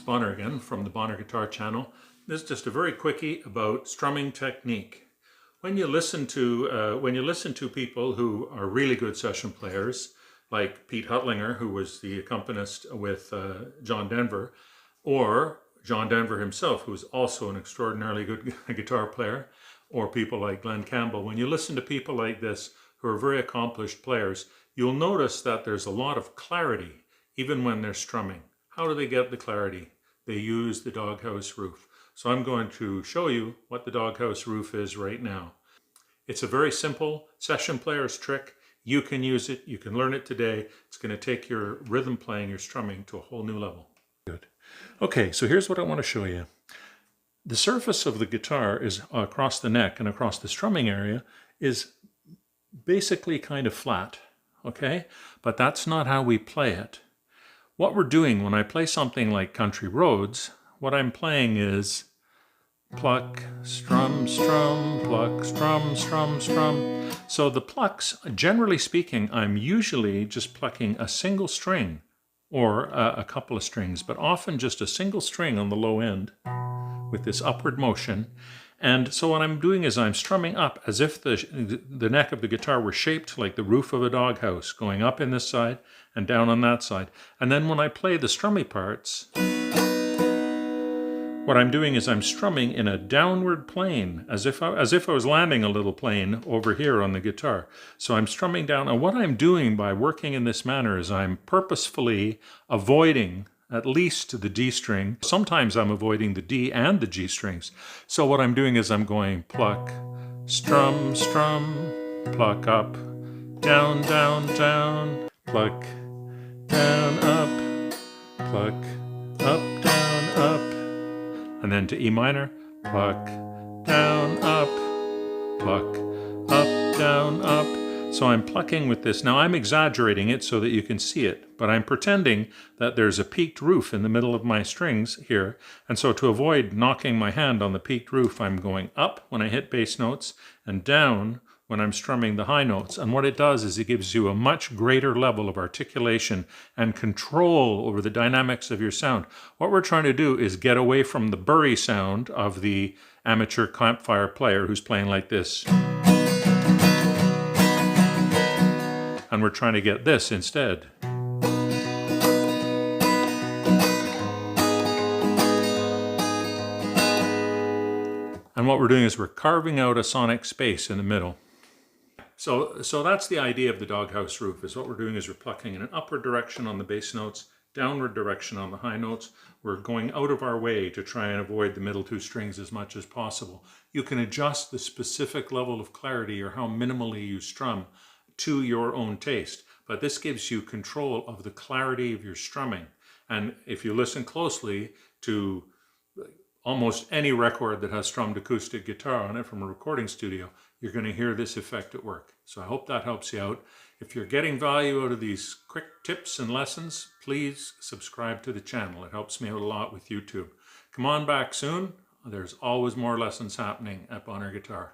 Bonner again from the Bonner Guitar channel. This is just a very quickie about strumming technique. When you listen to people who are really good session players, like Pete Huttlinger, who was the accompanist with John Denver, or John Denver himself, who is also an extraordinarily good guitar player, or people like Glenn Campbell, when you listen to people like this who are very accomplished players, you'll notice that there's a lot of clarity even when they're strumming. How do they get the clarity? They use the Doghouse Roof. So I'm going to show you what the Doghouse Roof is right now. It's a very simple session player's trick. You can use it. You can learn it today. It's going to take your rhythm playing, your strumming to a whole new level. Good. Okay, so here's what I want to show you. The surface of the guitar is across the neck and across the strumming area is basically kind of flat, okay? But that's not how we play it. What we're doing when I play something like Country Roads, what I'm playing is pluck, strum, strum, pluck, strum, strum, strum. So the plucks, generally speaking, I'm usually just plucking a single string or a couple of strings, but often just a single string on the low end with this upward motion. And so what I'm doing is I'm strumming up as if the neck of the guitar were shaped like the roof of a doghouse, going up in this side and down on that side. And then when I play the strummy parts, what I'm doing is I'm strumming in a downward plane, as if I was landing a little plane over here on the guitar. So I'm strumming down, and what I'm doing by working in this manner is I'm purposefully avoiding at least the D string. Sometimes I'm avoiding the D and the G strings. So what I'm doing is I'm going pluck, strum, strum, pluck up, down, down, down, pluck, down, up, pluck, up, down, up, and then to E minor, pluck, down, up, pluck, up, down, up. So I'm plucking with this. Now I'm exaggerating it so that you can see it, but I'm pretending that there's a peaked roof in the middle of my strings here. And so to avoid knocking my hand on the peaked roof, I'm going up when I hit bass notes and down when I'm strumming the high notes. And what it does is it gives you a much greater level of articulation and control over the dynamics of your sound. What we're trying to do is get away from the burry sound of the amateur campfire player who's playing like this. And we're trying to get this instead. And what we're doing is we're carving out a sonic space in the middle. So that's the idea of the Doghouse Roof, is what we're doing is we're plucking in an upward direction on the bass notes, downward direction on the high notes. We're going out of our way to try and avoid the middle two strings as much as possible. You can adjust the specific level of clarity or how minimally you strum to your own taste, but this gives you control of the clarity of your strumming. And if you listen closely to almost any record that has strummed acoustic guitar on it from a recording studio, you're going to hear this effect at work. So I hope that helps you out. If you're getting value out of these quick tips and lessons, please subscribe to the channel. It helps me out a lot with YouTube. Come on back soon. There's always more lessons happening at Bonner Guitar.